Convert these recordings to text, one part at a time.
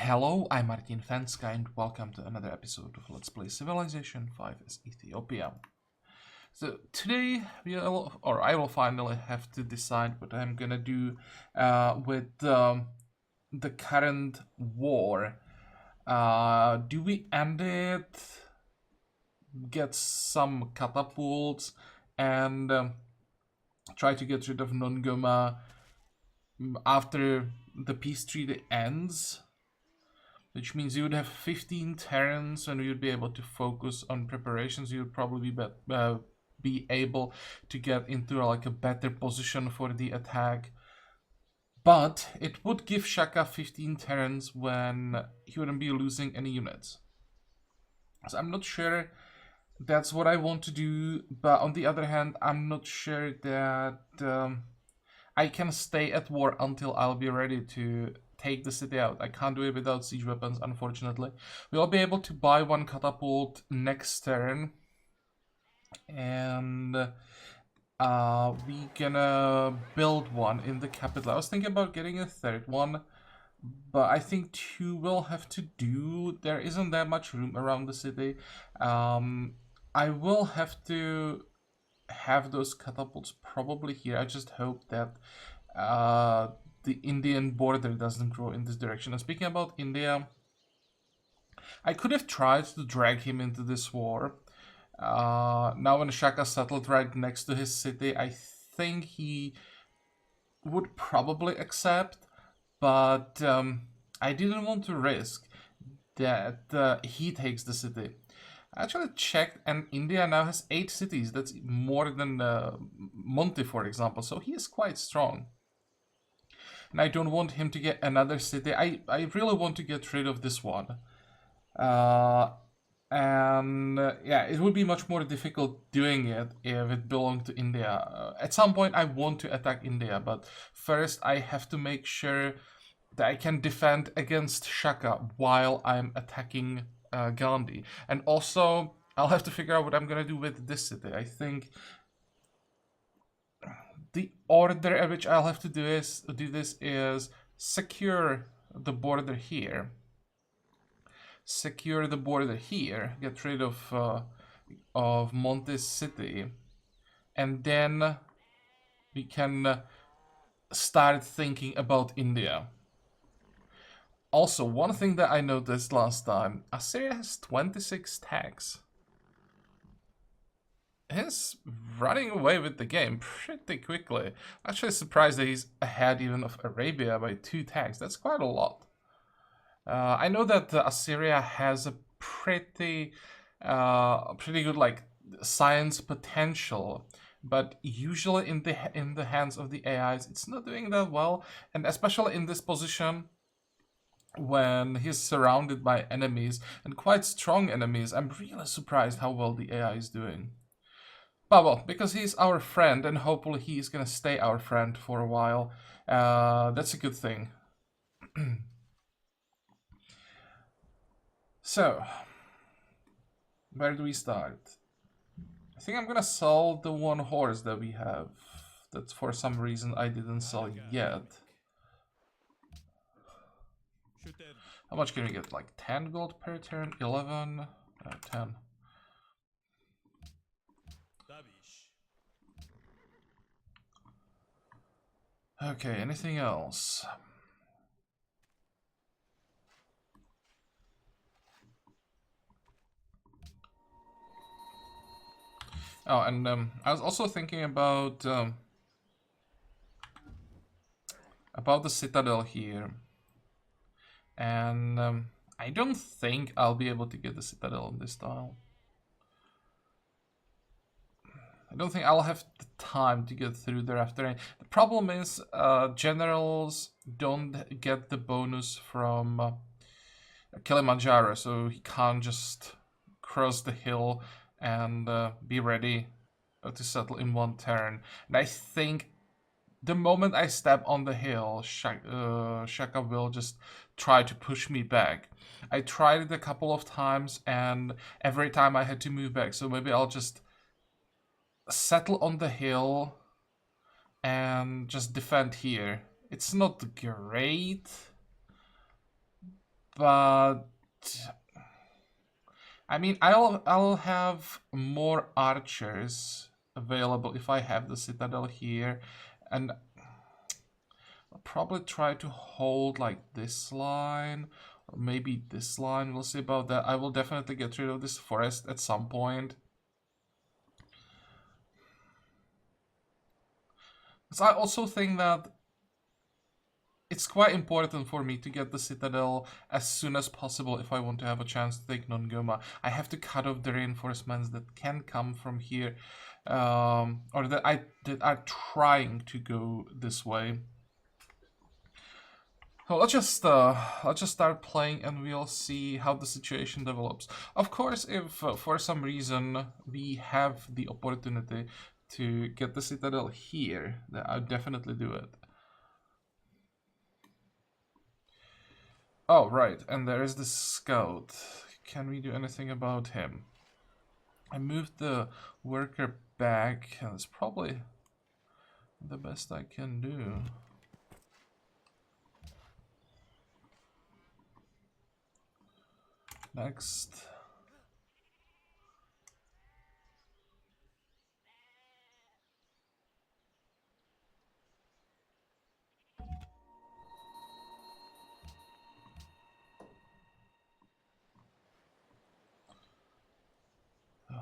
Hello, I'm Martin Fencka and welcome to another episode of Let's Play Civilization 5 as Ethiopia. So today I will finally have to decide what I'm gonna do with the current war. Do we end it, get some catapults, and try to get rid of Nongoma after the peace treaty ends? Which means you would have 15 Terrans and you'd be able to focus on preparations. You'd probably be able to get into like a better position for the attack. But it would give Shaka 15 Terrans when he wouldn't be losing any units. So I'm not sure that's what I want to do, but on the other hand, I'm not sure that I can stay at war until I'll be ready to take the city out. I can't do it without siege weapons, unfortunately. We'll be able to buy one catapult next turn, and we gonna build one in the capital. I was thinking about getting a third one, but I think two will have to do. There isn't that much room around the city. I will have to have those catapults probably here. I just hope that the Indian border doesn't grow in this direction. And speaking about India, I could have tried to drag him into this war. Now when Shaka settled right next to his city, I think he would probably accept, but I didn't want to risk that he takes the city. I actually checked, and India now has 8 cities. That's more than Monty, for example, so he is quite strong. And I don't want him to get another city. I really want to get rid of this one. Yeah, it would be much more difficult doing it if it belonged to India. At some point, I want to attack India, but first I have to make sure that I can defend against Shaka while I'm attacking Gandhi. And also, I'll have to figure out what I'm gonna do with this city. I think the order at which I'll have to do this is secure the border here. Secure the border here. Get rid of Montes City, and then we can start thinking about India. Also, one thing that I noticed last time, Assyria has 26 tags. He's running away with the game pretty quickly. I'm actually surprised that he's ahead even of Arabia by 2 tags. That's quite a lot. I know that Assyria has a pretty good like science potential, but usually in the hands of the AIs, it's not doing that well, and especially in this position when he's surrounded by enemies and quite strong enemies. I'm really surprised how well the AI is doing. But well, because he's our friend, and hopefully he's gonna stay our friend for a while, that's a good thing. So, where do we start? I think I'm gonna sell the one horse that we have. That for some reason I didn't sell yet. How much can we get? Like 10 gold per turn? 11? 10. Okay, anything else? Oh, and I was also thinking about the citadel here, and I don't think I'll be able to get the citadel in this style. I don't think I'll have the time to get through there after. The problem is generals don't get the bonus from Kilimanjaro, so he can't just cross the hill and be ready to settle in one turn. And I think the moment I step on the hill, Shaka will just try to push me back. I tried it a couple of times, and every time I had to move back, so maybe I'll just settle on the hill and just defend here. It's not great, But I mean, I'll have more archers available if I have the citadel here, and I'll probably try to hold like this line, or maybe this line. We'll see about that. I will definitely get rid of this forest at some point. So I also think that it's quite important for me to get the citadel as soon as possible if I want to have a chance to take Nongoma. I have to cut off the reinforcements that can come from here, or that are trying to go this way. So let's just start playing and we'll see how the situation develops. Of course, if for some reason we have the opportunity to get the citadel here, then I'll definitely do it. Oh, right, and there is the scout. Can we do anything about him? I moved the worker back, and it's probably the best I can do. Next.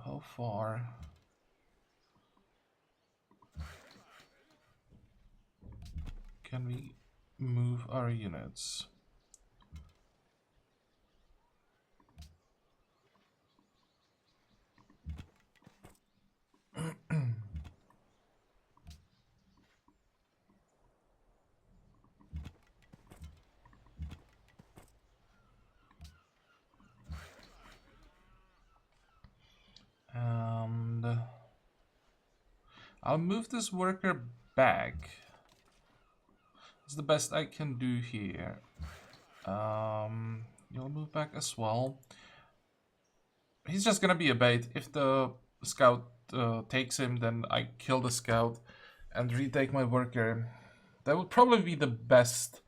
How far? Can we move our units? And I'll move this worker back. It's the best I can do here. You'll move back as well. He's just gonna be a bait. If the scout takes him, then I kill the scout and retake my worker. That would probably be the best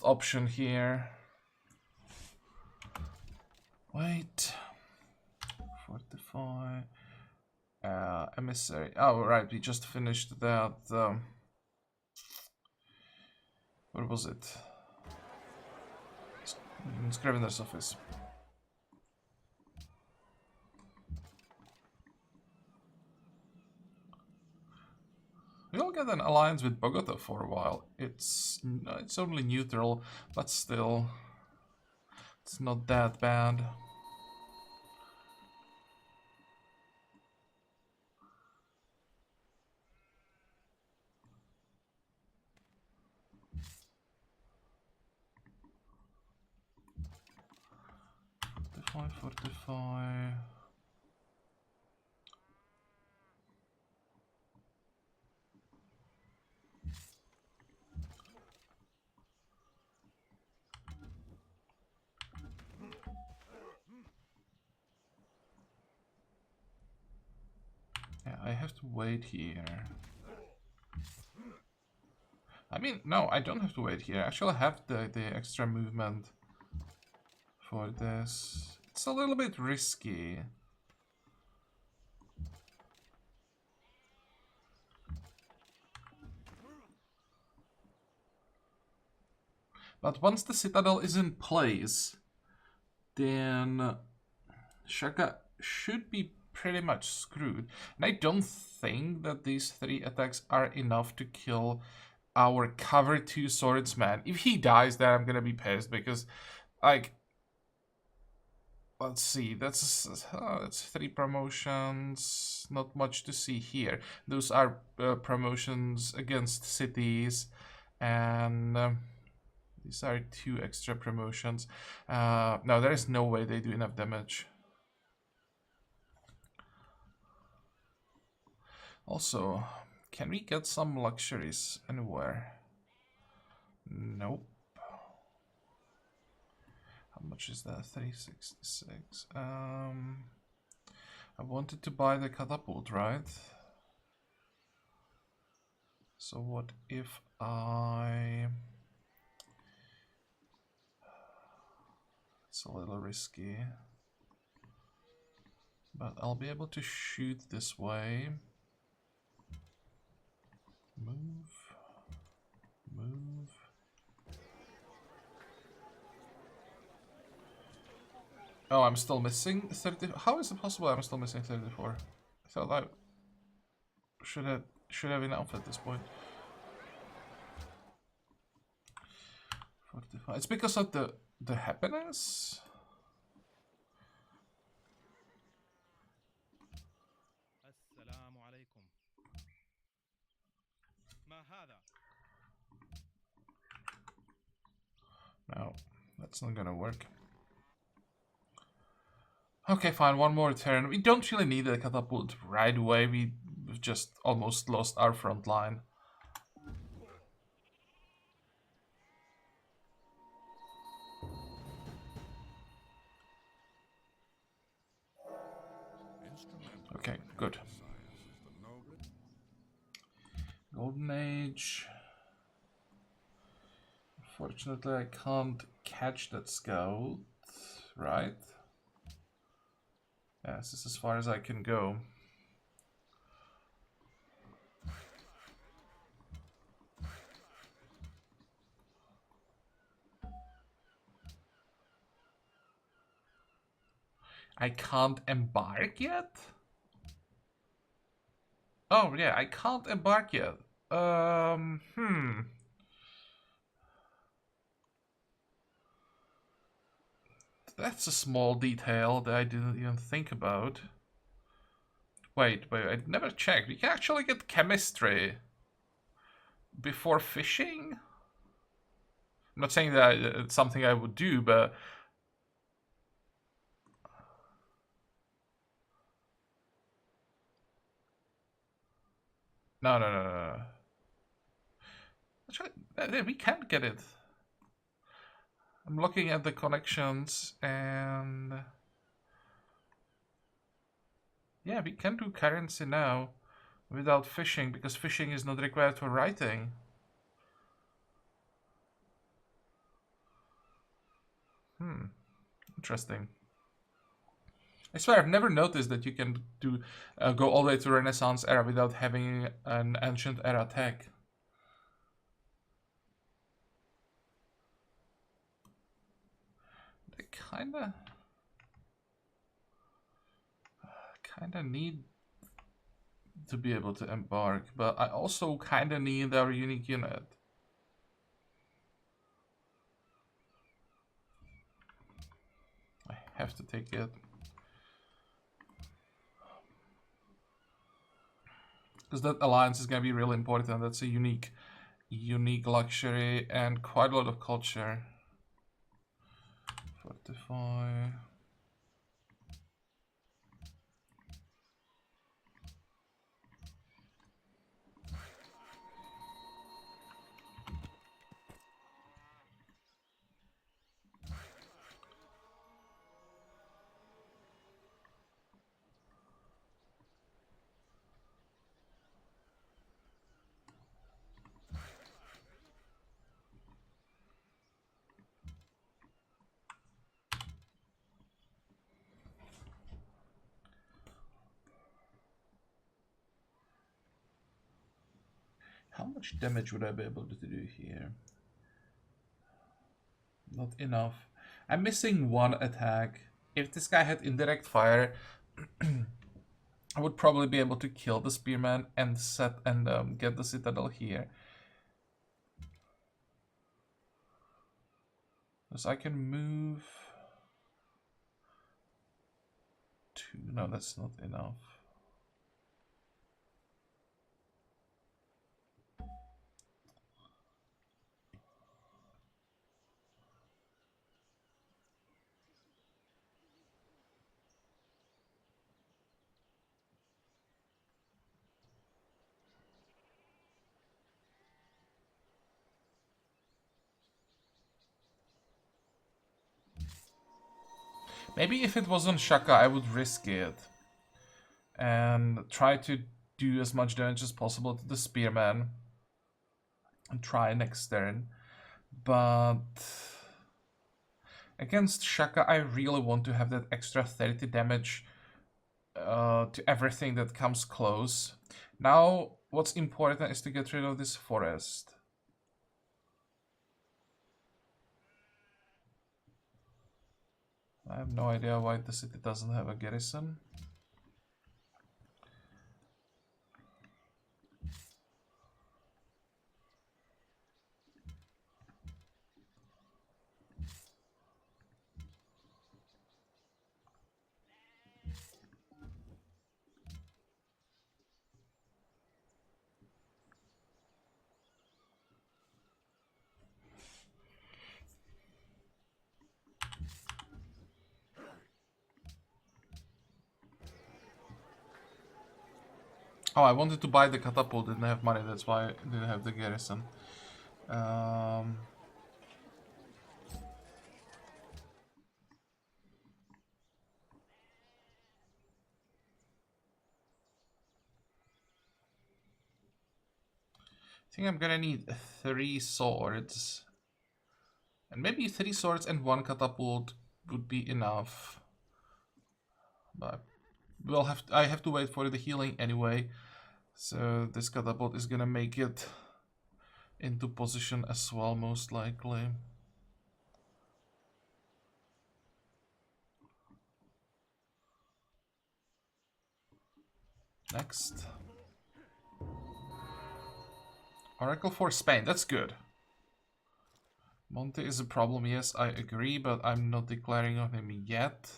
option here. Wait. Fortify. Emissary. Oh, right, we just finished that. Where was it? Scrivener's office. We'll get an alliance with Bogota for a while. It's only neutral, but still, it's not that bad. Fortify. Yeah, I have to wait here. I mean, no, I don't have to wait here. Actually, I have the extra movement for this. It's a little bit risky. But once the citadel is in place, then Shaka should be pretty much screwed. And I don't think that these 3 attacks are enough to kill our cover 2 swordsman. If he dies, then I'm gonna be pissed because, like, let's see, that's 3 promotions. Not much to see here. Those are promotions against cities, and these are 2 extra promotions. No, there is no way they do enough damage. Also, can we get some luxuries anywhere? Nope. How much is that? 366. I wanted to buy the catapult, right? So what if I It's a little risky. But I'll be able to shoot this way. Move. Move. Oh, I'm still missing 30. How is it possible I'm still missing 34? I thought I should have enough at this point. 45. It's because of the happiness. No, that's not gonna work. Okay, fine, one more turn. We don't really need a catapult right away. We've just almost lost our front line. Okay, good. Golden Age. Unfortunately, I can't catch that scout, right? Yes, this is as far as I can go. I can't embark yet? Oh, yeah, I can't embark yet. That's a small detail that I didn't even think about. Wait, I never checked. We can actually get chemistry before fishing? I'm not saying that it's something I would do, but... No. Actually, we can get it. I'm looking at the connections and... Yeah, we can do currency now without fishing, because fishing is not required for writing. Interesting. I swear, I've never noticed that you can do go all the way to Renaissance era without having an ancient era tech. They kinda need to be able to embark, but I also kinda need our unique unit. I have to take it. Because that alliance is gonna be really important. That's a unique luxury and quite a lot of culture. Fortify. How much damage would I be able to do here? Not enough. I'm missing one attack. If this guy had indirect fire, I would probably be able to kill the spearman and get the citadel here. Because I can move... two. No, that's not enough. Maybe if it wasn't Shaka, I would risk it. And try to do as much damage as possible to the spearman. And try next turn. But... Against Shaka, I really want to have that extra 30 damage to everything that comes close. Now, what's important is to get rid of this forest. I have no idea why the city doesn't have a garrison. Oh, I wanted to buy the catapult, didn't have money, that's why I didn't have the garrison. I think I'm gonna need 3 swords. And maybe 3 swords and 1 catapult would be enough. But I have to wait for the healing anyway. So this catapult is gonna make it into position as well, most likely. Next. Oracle for Spain, that's good. Monte is a problem, yes, I agree, but I'm not declaring on him yet.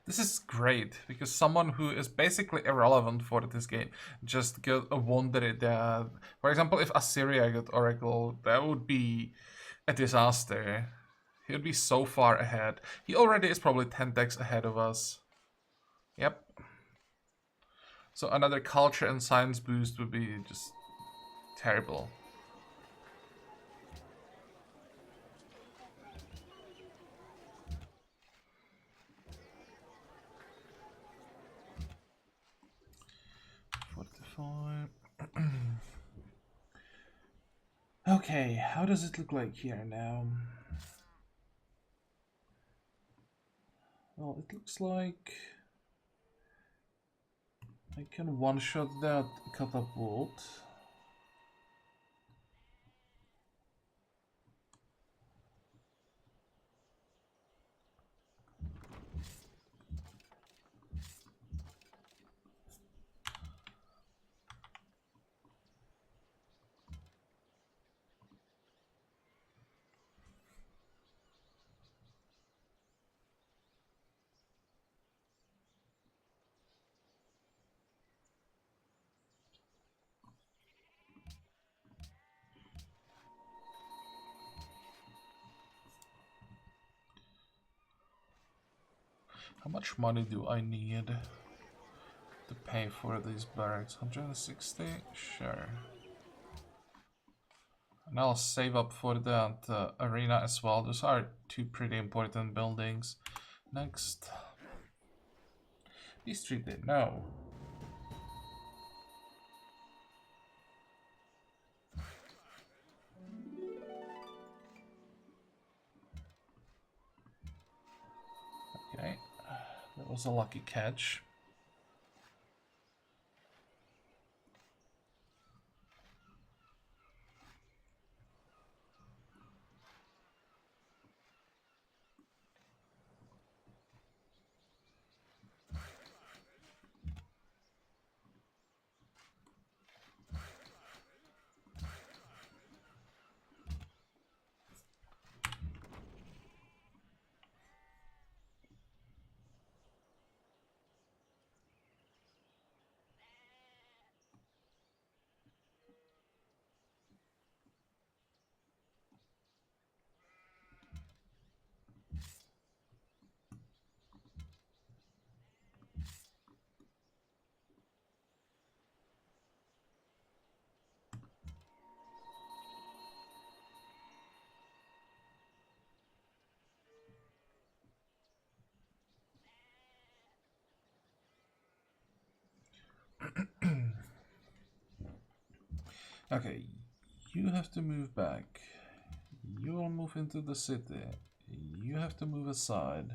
This is great, because someone who is basically irrelevant for this game just got a wonder that, for example, if Assyria got Oracle, that would be a disaster. He would be so far ahead. He already is probably 10 decks ahead of us. Yep. So another culture and science boost would be just terrible. Okay, how does it look like here now? Well, it looks like I can one-shot that catapult. How much money do I need to pay for these barracks? 160? Sure. And I'll save up for that arena as well. Those are 2 pretty important buildings. Next. These 3 did no. Okay. That was a lucky catch. Okay, you have to move back. You will move into the city. You have to move aside.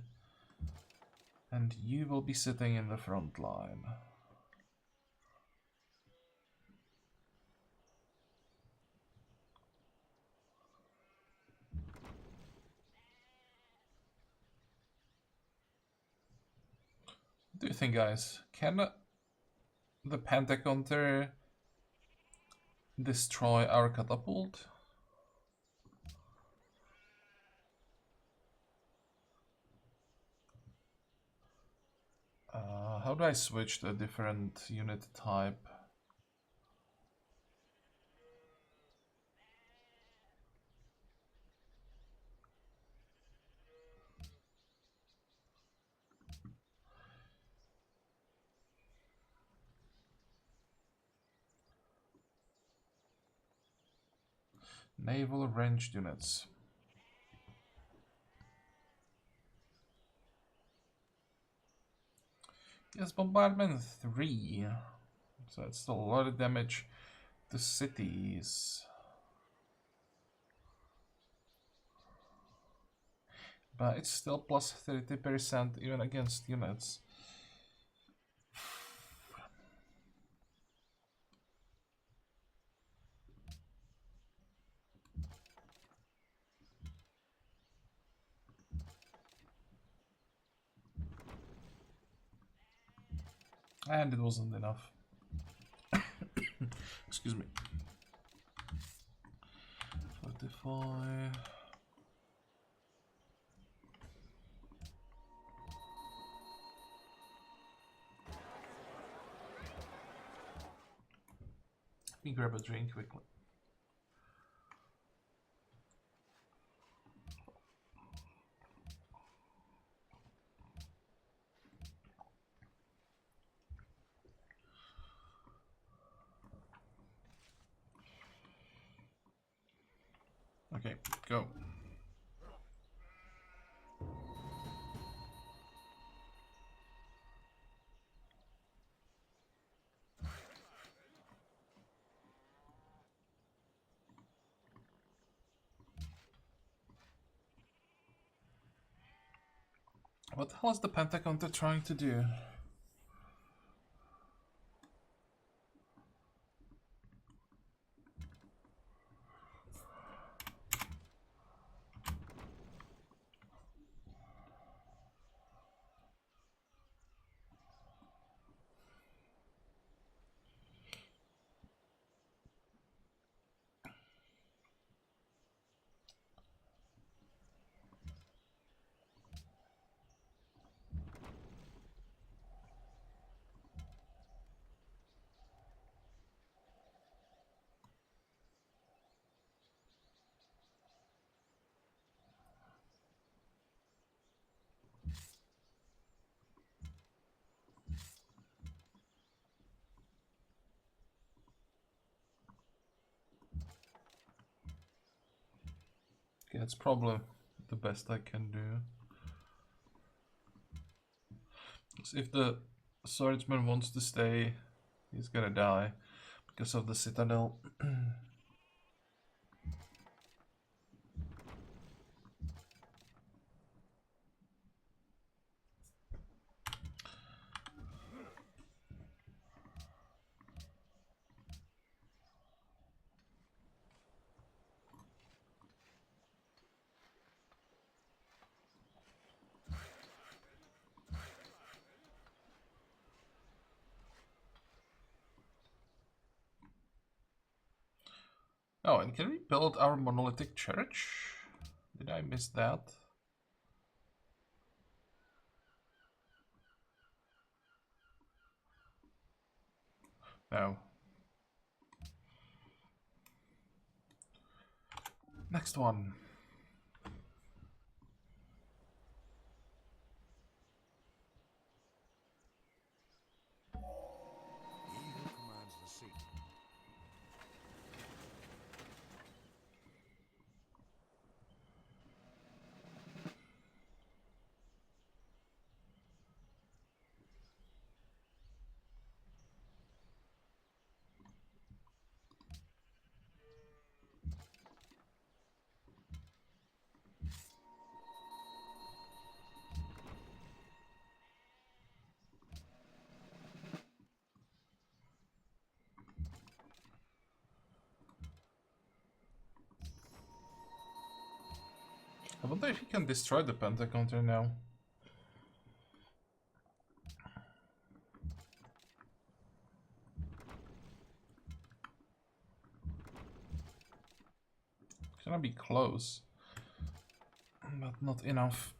And you will be sitting in the front line. What do you think, guys? Can the Pentacounter destroy our catapult? How do I switch to a different unit type? Naval ranged units. Yes, bombardment 3. So it's still a lot of damage to cities. But it's still plus 30% even against units. And it wasn't enough. Excuse me. Fortify. Let me grab a drink quickly. Okay, go. What the hell is the Pentacounter trying to do? Okay, that's probably the best I can do. So if the swordsman wants to stay, he's gonna die because of the citadel. Oh, and can we build our monolithic church? Did I miss that? No. Next one. I wonder if he can destroy the pentacounter now. It's gonna be close, but not enough.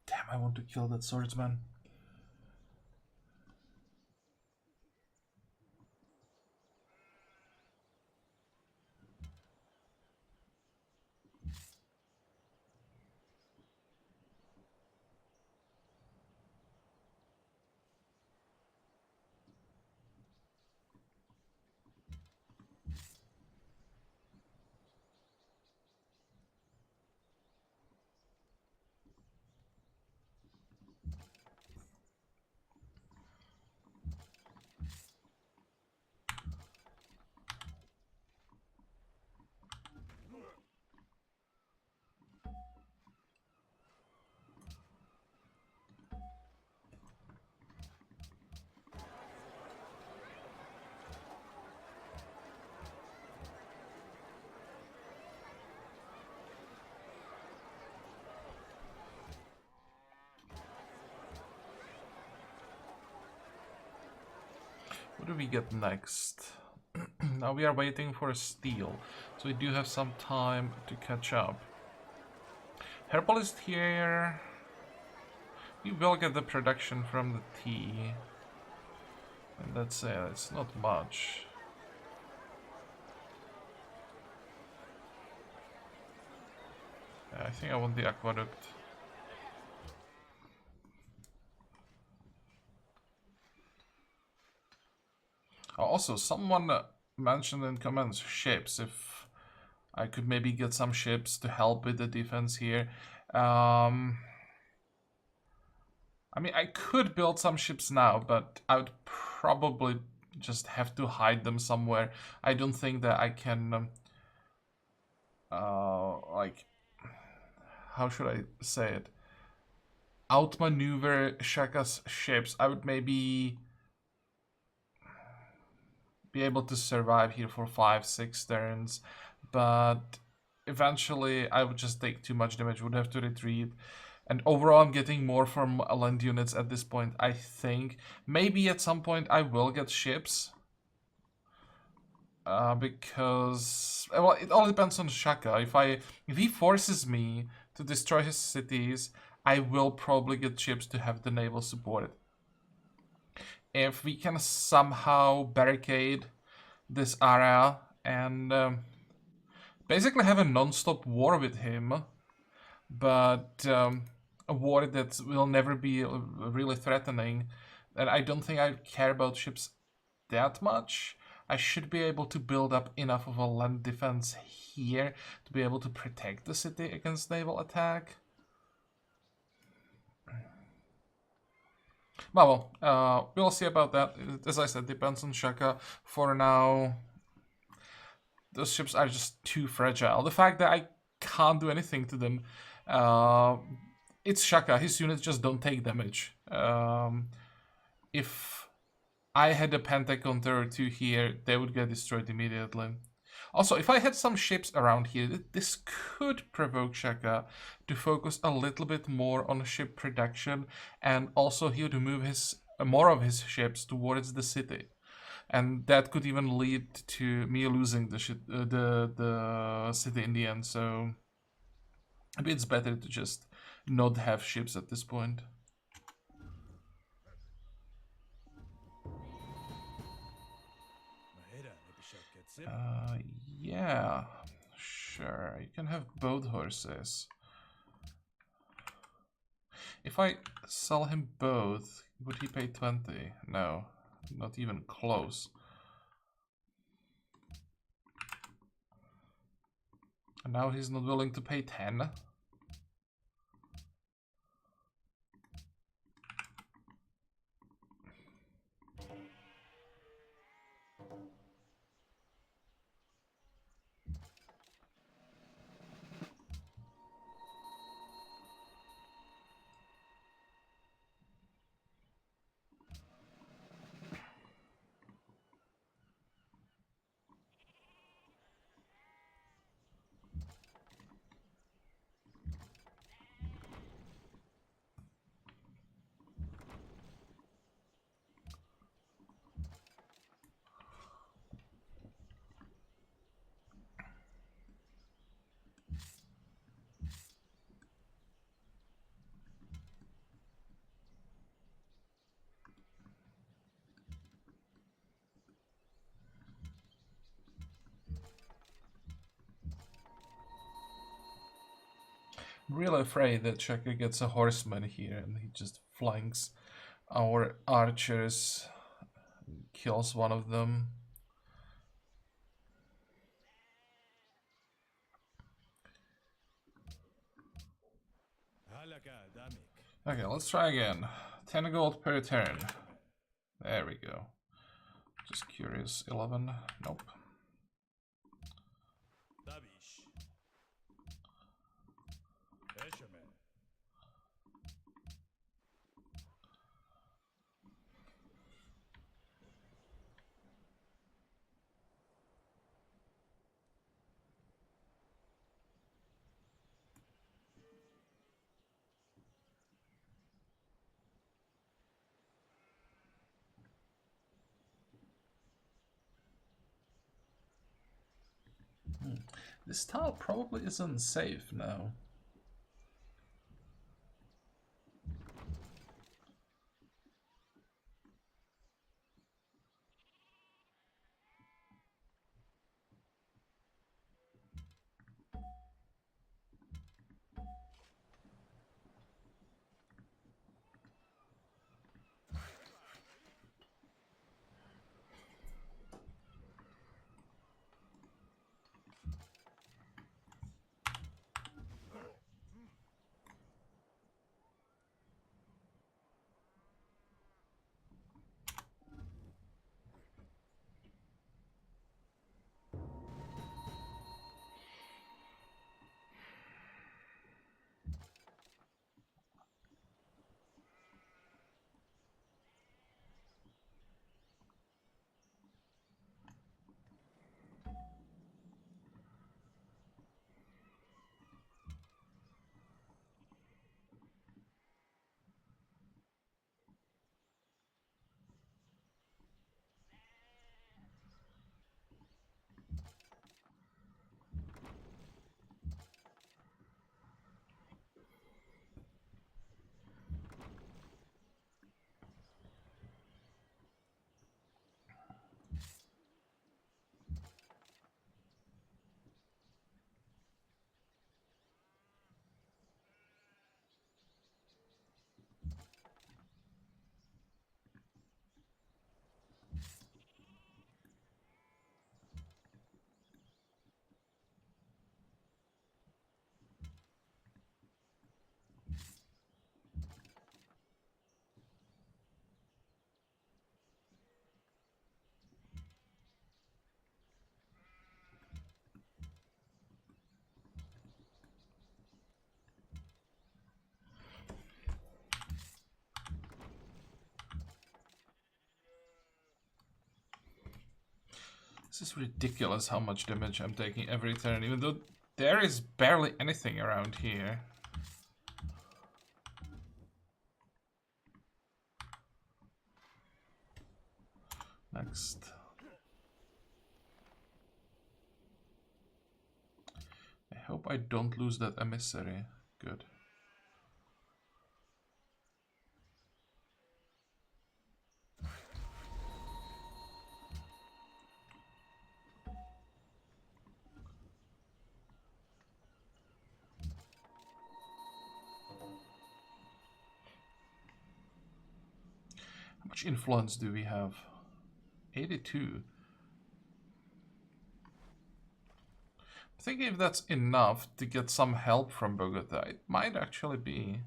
Damn, I want to kill that swordsman. What do we get next? Now we are waiting for a steel, so we do have some time to catch up. Herbalist here. We will get the production from the tea. And that's it, it's not much. Yeah, I think I want the aqueduct. Also, someone mentioned in comments ships, if I could maybe get some ships to help with the defense here. I mean, I could build some ships now, but I would probably just have to hide them somewhere. I don't think that I can, like, how should I say it? Outmaneuver Shaka's ships. I would maybe be able to survive here for 5-6 turns, but eventually I would just take too much damage, would have to retreat. And overall I'm getting more from land units at this point, I think. Maybe at some point I will get ships. Because, well, it all depends on Shaka. If he forces me to destroy his cities, I will probably get ships to have the naval support. If we can somehow barricade this area and basically have a non-stop war with him, but a war that will never be really threatening, and I don't think I care about ships that much. I should be able to build up enough of a land defense here to be able to protect the city against naval attack. Well, we'll see about that. As I said, depends on Shaka. For now, those ships are just too fragile. The fact that I can't do anything to them, it's Shaka. His units just don't take damage. If I had a pentacounter or two here, they would get destroyed immediately. Also, if I had some ships around here, this could provoke Shaka to focus a little bit more on ship production, and also he would move more of his ships towards the city, and that could even lead to me losing the city in the end. So maybe it's better to just not have ships at this point. Yeah, sure. You can have both horses. If I sell him both, would he pay 20? No, not even close. And now he's not willing to pay 10. I'm really afraid that Shaka gets a horseman here and he just flanks our archers, kills one of them. Okay, let's try again. 10 gold per turn. There we go. Just curious. 11. Nope. This tile probably isn't safe now. This is ridiculous how much damage I'm taking every turn, even though there is barely anything around here. Next. I hope I don't lose that emissary. Good. much influence do we have? 82. I think if that's enough to get some help from Bogota, it might actually be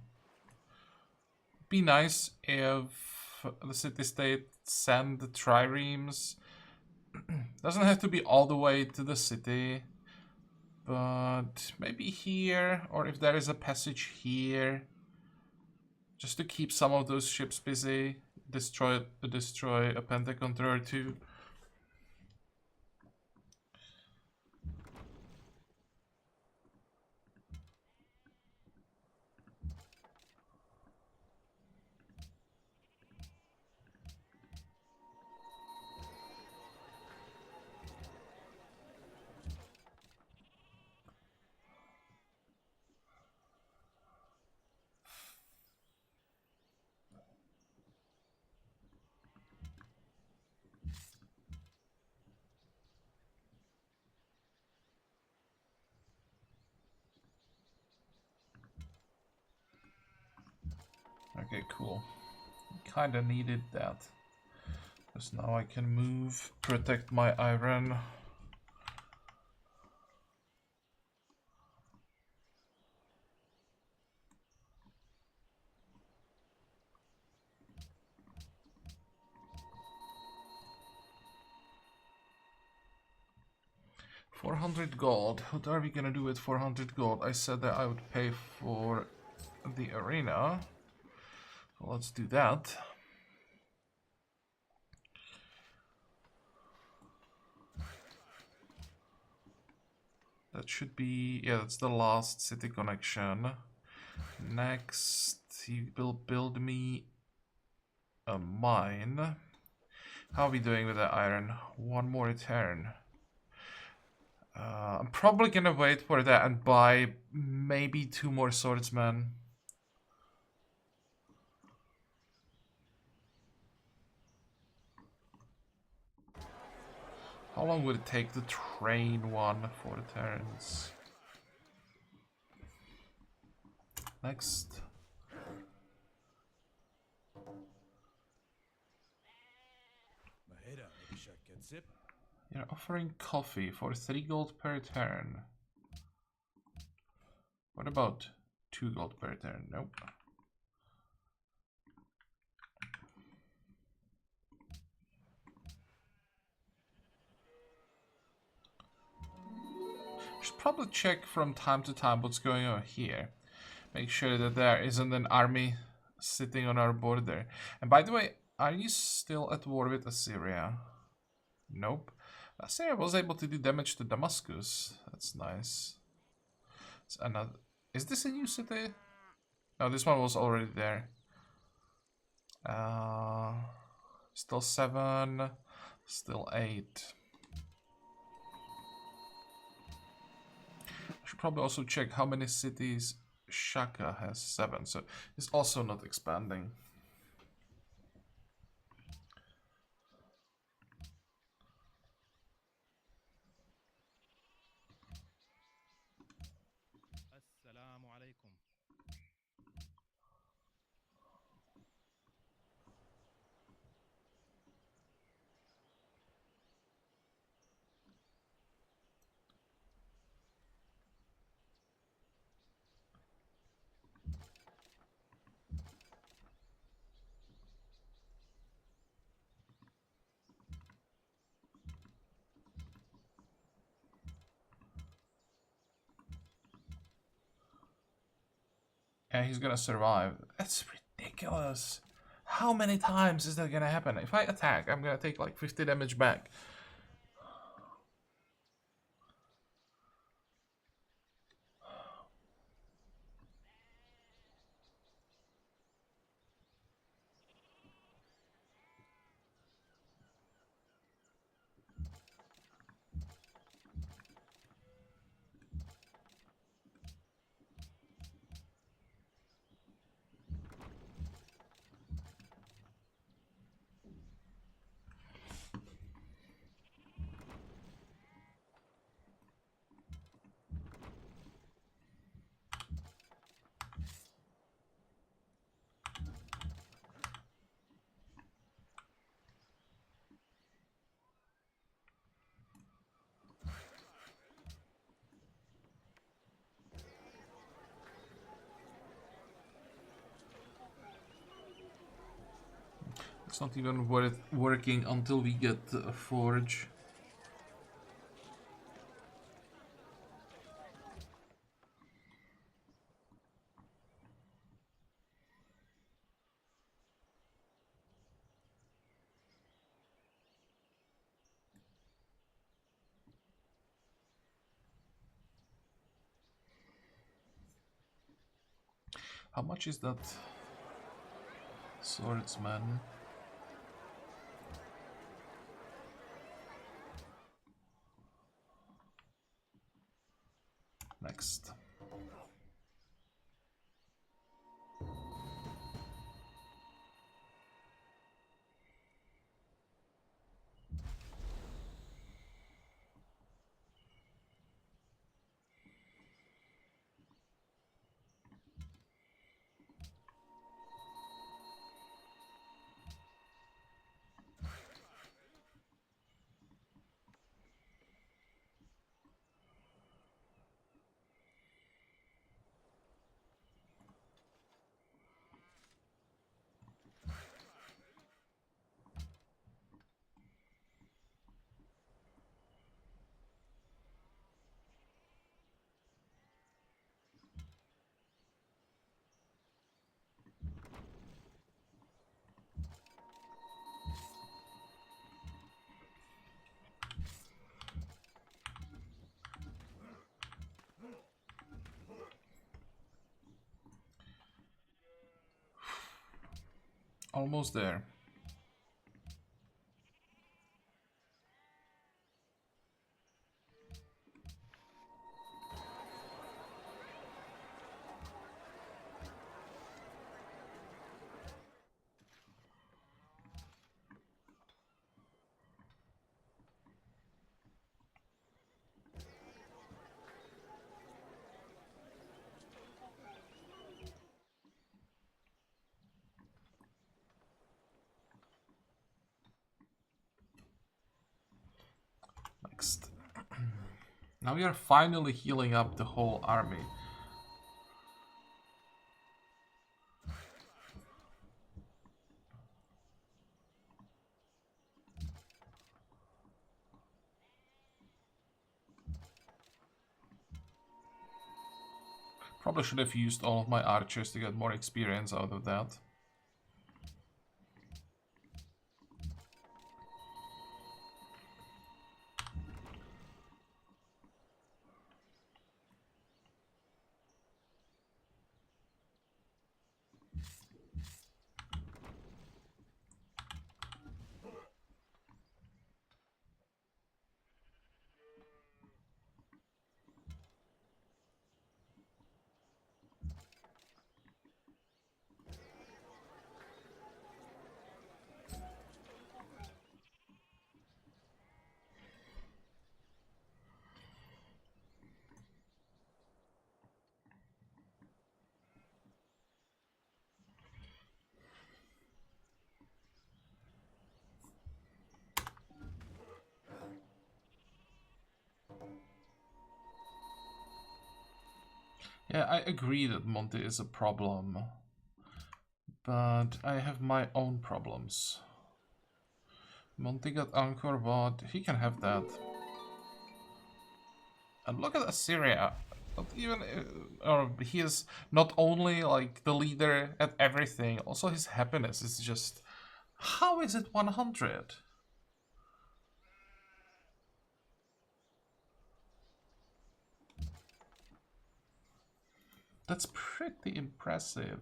nice if the city-state send the triremes. Doesn't have to be all the way to the city, but maybe here, or if there is a passage here, just to keep some of those ships busy. Destroy a Pentagon or two. Okay, cool. Kinda needed that. Because now I can move, protect my iron. $400 gold. What are we gonna do with 400 gold? I said that I would pay for the arena. So let's do that. That should be, yeah, that's the last city connection. Next, he will build me a mine. How are we doing with the iron? One more turn. I'm probably gonna wait for that and buy maybe 2 more swordsmen. How long would it take to train one for the turns? Next. You're offering coffee for 3 gold per turn. What about 2 gold per turn? Nope. Should probably check from time to time what's going on here. Make sure that there isn't an army sitting on our border. And by the way, are you still at war with Assyria? Nope. Assyria was able to do damage to Damascus. That's nice. It's another. Is this a new city? No, this one was already there. Still 7. Still 8. I should probably also check how many cities Shaka has. 7. So it's also not expanding. Yeah, he's gonna survive. That's ridiculous. How many times is that gonna happen? If I attack, I'm gonna take like 50 damage back. It's not even worth working until we get a forge. How much is that swordsman? Next. Almost there. Next. Now we are finally healing up the whole army. Probably should have used all of my archers to get more experience out of that. Yeah, I agree that Monte is a problem, but I have my own problems. Monte got Angkor Wat, he can have that. And look at Assyria. Not even, or he is not only like the leader at everything, also his happiness is just, how is it 100? That's pretty impressive.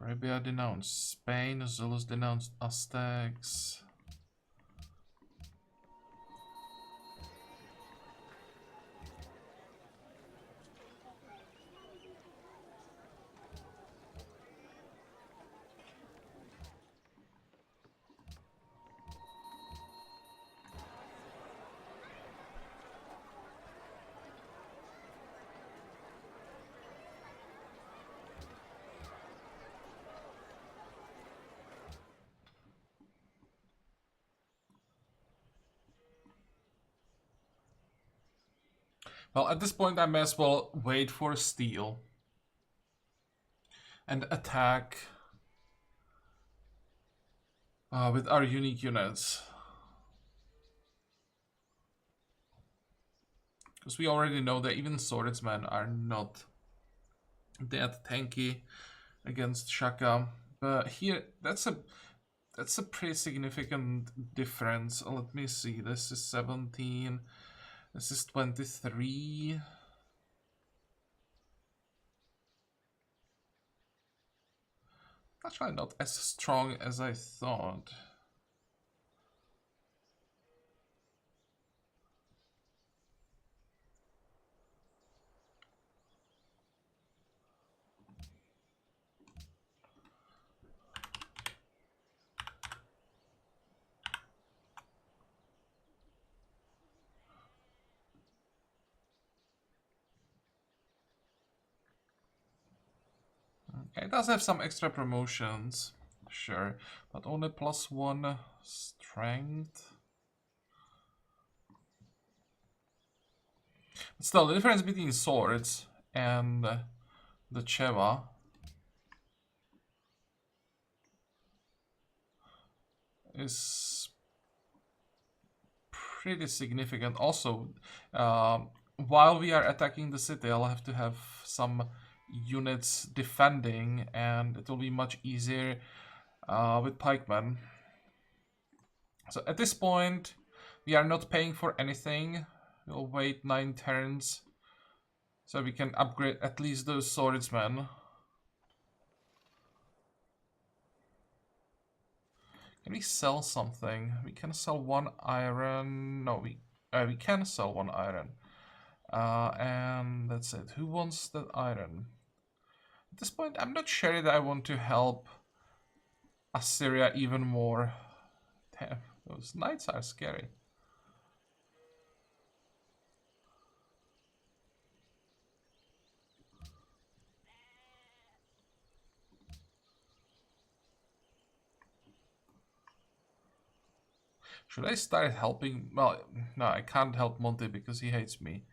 Arabia denounced Spain, Zulus denounced Aztecs. Well, at this point I may as well wait for steel and attack with our unique units. Because we already know that even swordsmen are not that tanky against Shaka. But here, that's a pretty significant difference. Let me see. This is 17. This is 23. Actually, not as strong as I thought. Okay, it does have some extra promotions, sure, but only +1 strength. But still, the difference between swords and the Cheva is pretty significant. Also, while we are attacking the city, I'll have to have some units defending, and it will be much easier with pikemen. So at this point, we are not paying for anything. We'll wait 9 turns so we can upgrade at least those swordsmen. Can we sell something? We can sell 1 iron. No, we can sell 1 iron. And that's it. Who wants that iron? At this point, I'm not sure that I want to help Assyria even more. Damn, those knights are scary. Should I start helping? Well, no, I can't help Monte because he hates me.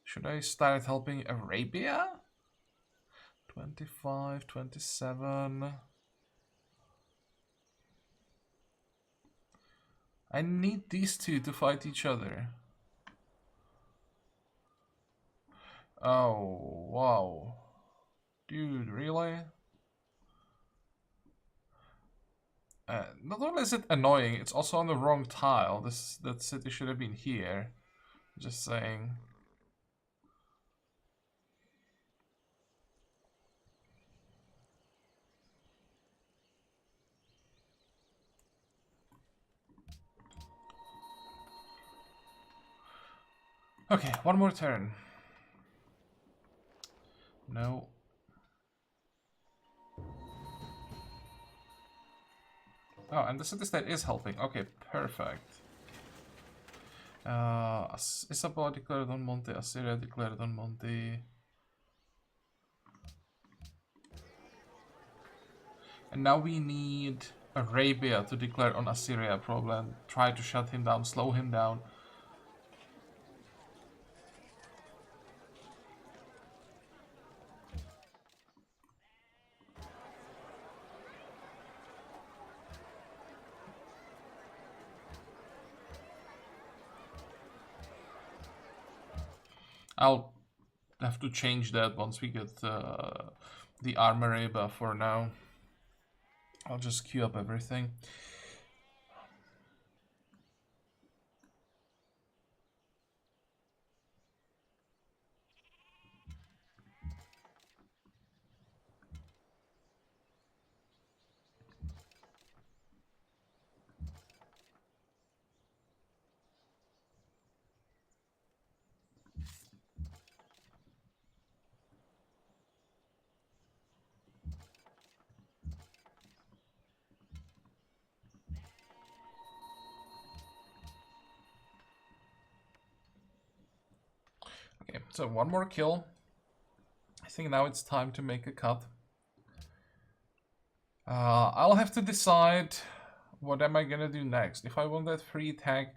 Should I start helping Arabia? 25, 27. I need these two to fight each other. Oh, wow. Dude, really? Not only is it annoying, it's also on the wrong tile. That city should have been here. Just saying. Okay, one more turn. No. Oh, and the city state is helping. Okay, perfect. Isabella declared on Monte, Assyria declared on Monte. And now we need Arabia to declare on Assyria, probably, and try to shut him down, slow him down. I'll have to change that once we get the armory, but for now, I'll just queue up everything. Okay, so one more kill. I think now it's time to make a cut. I'll have to decide what am I gonna do next. If I want that free tag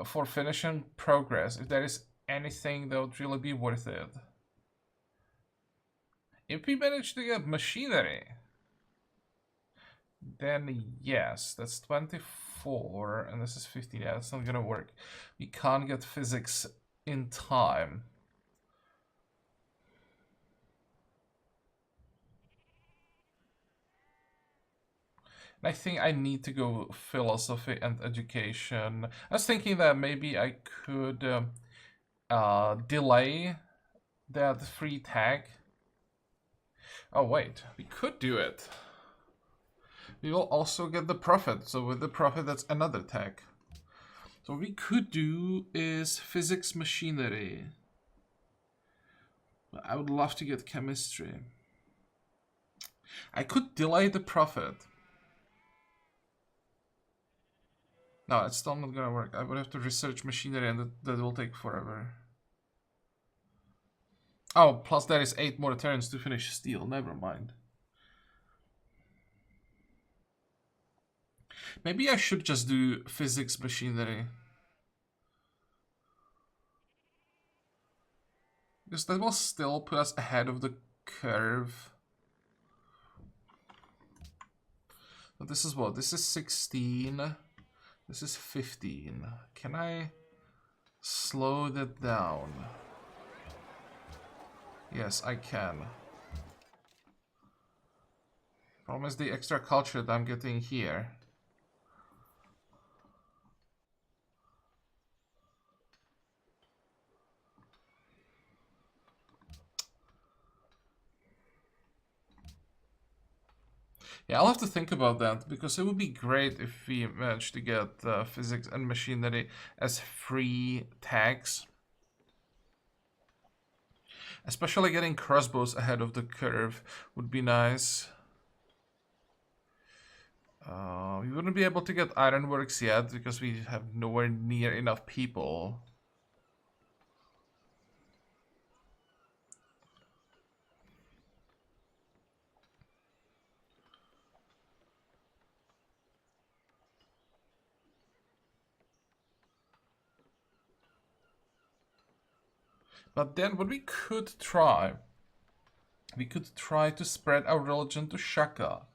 for finishing progress, if there is anything that would really be worth it. If we manage to get machinery, then yes, that's 24, and this is 15. Yeah, that's not gonna work. We can't get physics in time. And I think I need to go philosophy and education. I was thinking that maybe I could delay that free tag. Oh wait, we could do it. We will also get the profit. So with the profit, that's another tag. So what we could do is physics machinery. I would love to get chemistry. I could delay the profit. No, it's still not gonna work. I would have to research machinery and that will take forever. Oh, plus there is 8 more turns to finish steel. Never mind. Maybe I should just do physics machinery. Because that will still put us ahead of the curve. So this is what? This is 16. This is 15. Can I slow that down? Yes, I can. Problem is the extra culture that I'm getting here. Yeah, I'll have to think about that, because it would be great if we managed to get physics and machinery as free tags. Especially getting crossbows ahead of the curve would be nice. We wouldn't be able to get ironworks yet, because we have nowhere near enough people. But then what we could try to spread our religion to Shaka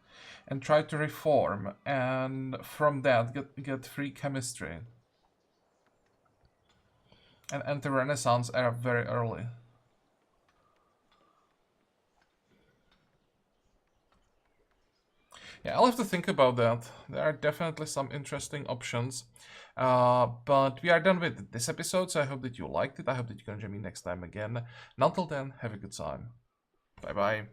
and try to reform, and from that get free chemistry and enter Renaissance era very early. Yeah, I'll have to think about that. There are definitely some interesting options. But we are done with this episode, so I hope that you liked it. I hope that you're gonna join me next time again. And until then, have a good time. Bye bye.